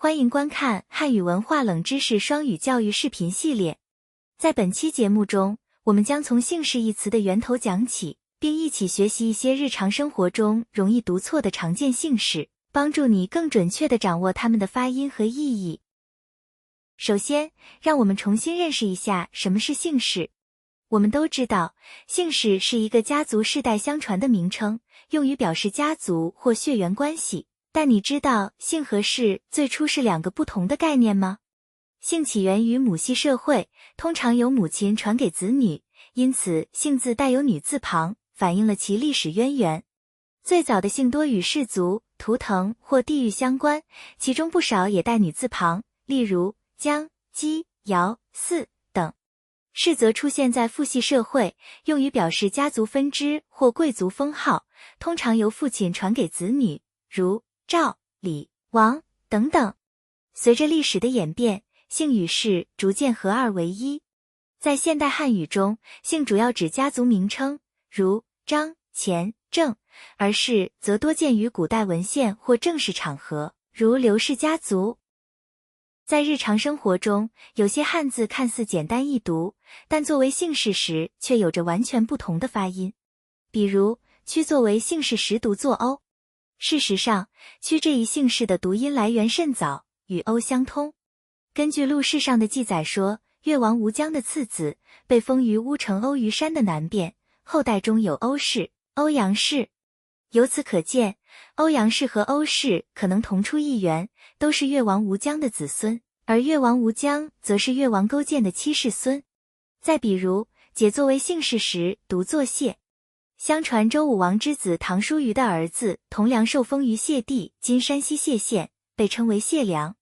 欢迎观看汉语文化冷知识双语教育视频系列。在本期节目中，我们将从姓氏一词的源头讲起，并一起学习一些日常生活中容易读错的常见姓氏，帮助你更准确地掌握它们的发音和意义。首先，让我们重新认识一下什么是姓氏。我们都知道，姓氏是一个家族世代相传的名称，用于表示家族或血缘关系。但你知道姓和氏最初是两个不同的概念吗？姓起源于母系社会，通常由母亲传给子女，因此姓字带有女字旁，反映了其历史渊源。最早的姓多与氏族、图腾或地域相关，其中不少也带女字旁，例如姜、姬、姚、姒等。氏则出现在父系社会，用于表示家族分支或贵族封号，通常由父亲传给子女，如赵、李、王等等。随着历史的演变，姓与氏逐渐合二为一。在现代汉语中，姓主要指家族名称，如张、钱、郑，而氏则多见于古代文献或正式场合，如刘氏家族。在日常生活中，有些汉字看似简单易读，但作为姓氏时却有着完全不同的发音。比如，屈作为姓氏时读作欧。事实上，屈这一姓氏的读音来源甚早，与欧相通。根据录事上的记载说，越王吴江的次子被封于乌城欧虞山的南边，后代中有欧氏、欧阳氏。由此可见，欧阳氏和欧氏可能同出一源，都是越王吴江的子孙，而越王吴江则是越王勾践的七世孙。再比如，解作为姓氏时读作谢。相传周武王之子唐叔虞的儿子同梁受封于谢地（今山西谢县），被称为谢梁。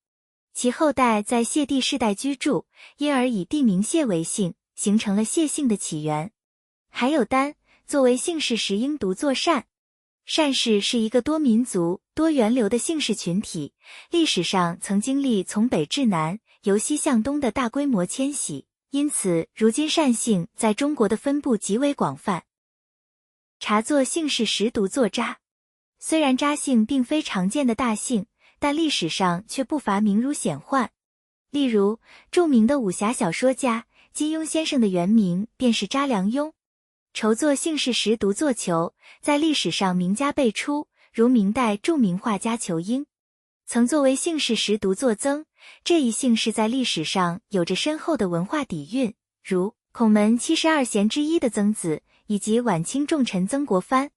其后代在谢地世代居住，因而以地名谢为姓，形成了谢姓的起源。还有丹，作为姓氏时应读作单。单氏是一个多民族、多源流的姓氏群体，历史上曾经历从北至南、由西向东的大规模迁徙，因此如今单姓在中国的分布极为广泛。茶作姓氏时读作扎。虽然扎姓并非常见的大姓，但历史上却不乏名儒显宦。例如，著名的武侠小说家金庸先生的原名便是查良镛。筹作姓氏时读作裘，在历史上名家辈出，如明代著名画家裘英。曾作为姓氏时读作曾，这一姓氏在历史上有着深厚的文化底蕴，如孔门72贤之一的曾子，以及晚清重臣曾国藩。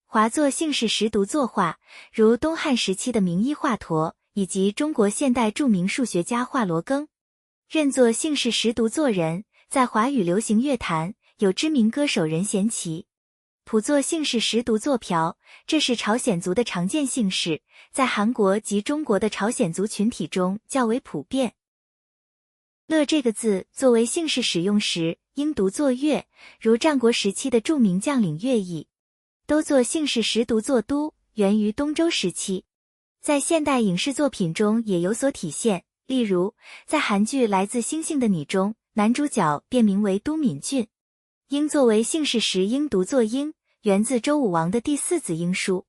华作姓氏时读作华，如东汉时期的名医华佗，以及中国现代著名数学家华罗庚。任作姓氏时读作人，在华语流行乐坛有知名歌手任贤齐。朴作姓氏时读作朴，这是朝鲜族的常见姓氏，在韩国及中国的朝鲜族群体中较为普遍。乐这个字作为姓氏使用时应读作乐，如战国时期的著名将领乐毅。都作姓氏时读作都，源于东周时期，在现代影视作品中也有所体现。例如，在韩剧《来自星星的你》中，男主角便名为都敏俊。英作为姓氏时应读作英，源自周武王的第四子英叔。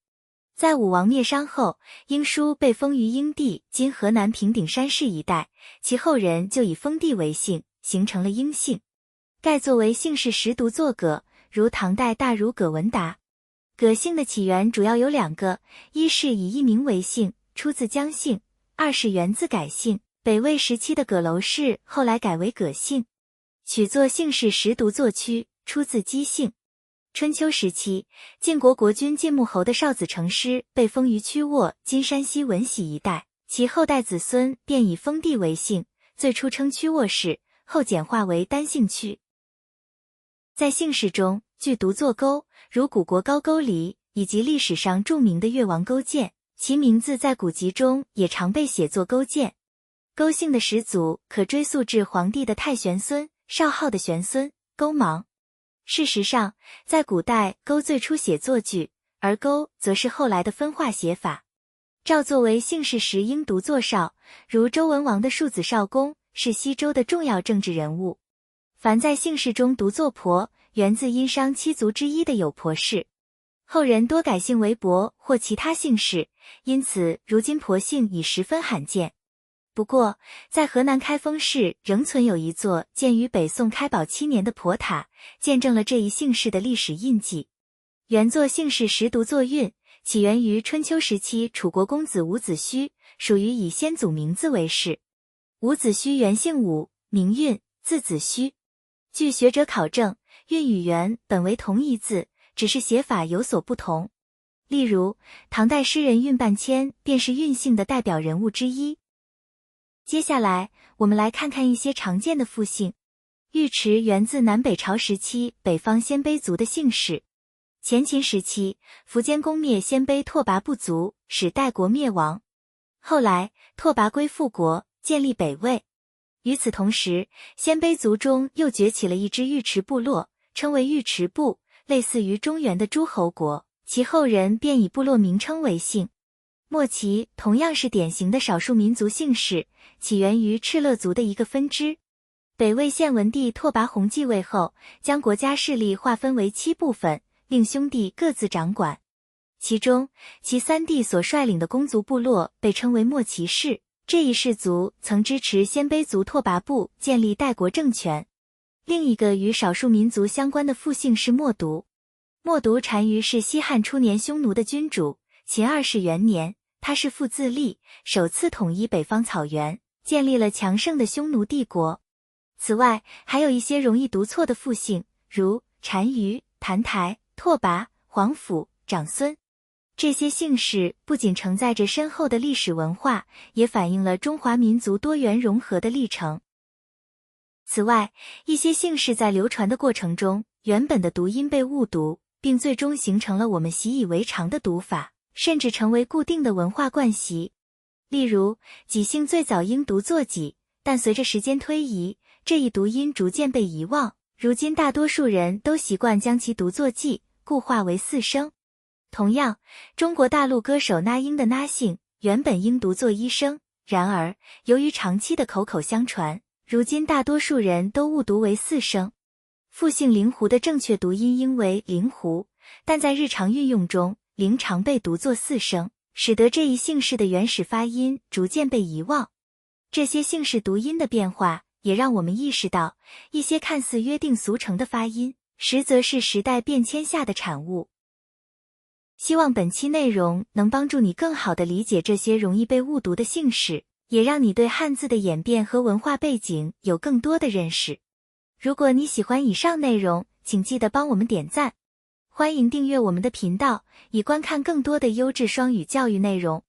在武王灭商后，英叔被封于英地（今河南平顶山市一带），其后人就以封地为姓，形成了英姓。盖作为姓氏时读作葛，如唐代大儒葛文达。葛姓的起源主要有两个，一是以艺名为姓，出自姜姓；二是源自改姓，北魏时期的葛楼氏后来改为葛姓。取作姓氏时读作屈，出自姬姓。春秋时期，晋国国君晋穆侯的少子成师被封于曲沃（今山西闻喜一带），其后代子孙便以封地为姓，最初称曲沃氏，后简化为单姓屈。在姓氏中，据读作勾，如古国高句丽，以及历史上著名的越王勾践，其名字在古籍中也常被写作勾践。勾姓的始祖可追溯至黄帝的太玄孙、少昊的玄孙勾芒。事实上，在古代勾最初写作句，而勾则是后来的分化写法。赵作为姓氏时应读作少，如周文王的庶子少公是西周的重要政治人物。凡在姓氏中读作婆，源自殷商七族之一的有婆氏。后人多改姓为伯或其他姓氏，因此如今婆姓已十分罕见。不过，在河南开封市仍存有一座建于北宋开宝7年的婆塔，见证了这一姓氏的历史印记。原作姓氏实读作韵，起源于春秋时期楚国公子伍子胥，属于以先祖名字为氏。伍子胥原姓伍，名韵，字子胥。据学者考证，韵与元本为同一字，只是写法有所不同。例如，唐代诗人韵半迁便是韵姓的代表人物之一。接下来，我们来看看一些常见的复姓。尉迟源自南北朝时期北方鲜卑族的姓氏。前秦时期，苻坚攻灭鲜卑拓跋部族，使代国灭亡。后来，拓跋归附国，建立北魏。与此同时，鲜卑族中又崛起了一支尉迟部落，称为尉迟部，类似于中原的诸侯国，其后人便以部落名称为姓。莫奇同样是典型的少数民族姓氏，起源于敕勒族的一个分支。北魏献文帝拓跋宏继位后，将国家势力划分为7部分，令兄弟各自掌管。其中，其三弟所率领的公族部落被称为莫奇氏，这一氏族曾支持鲜卑族拓跋部建立代国政权。另一个与少数民族相关的复姓是莫毒。莫毒单于是西汉初年匈奴的君主，秦2世元年，他是父自立，首次统一北方草原，建立了强盛的匈奴帝国。此外，还有一些容易读错的复姓，如单于、澹台、拓跋、皇甫、长孙。这些姓氏不仅承载着深厚的历史文化，也反映了中华民族多元融合的历程。此外，一些姓氏在流传的过程中，原本的读音被误读，并最终形成了我们习以为常的读法，甚至成为固定的文化惯习。例如，己姓最早应读作己，但随着时间推移，这一读音逐渐被遗忘，如今大多数人都习惯将其读作季，固化为4声。同样，中国大陆歌手那英的那姓原本应读作1声，然而由于长期的口口相传，如今大多数人都误读为4声。复姓灵狐的正确读音应为灵狐，但在日常运用中，灵常被读作4声，使得这一姓氏的原始发音逐渐被遗忘。这些姓氏读音的变化，也让我们意识到，一些看似约定俗成的发音，实则是时代变迁下的产物。希望本期内容能帮助你更好地理解这些容易被误读的姓氏，也让你对汉字的演变和文化背景有更多的认识。如果你喜欢以上内容，请记得帮我们点赞。欢迎订阅我们的频道，以观看更多的优质双语教育内容。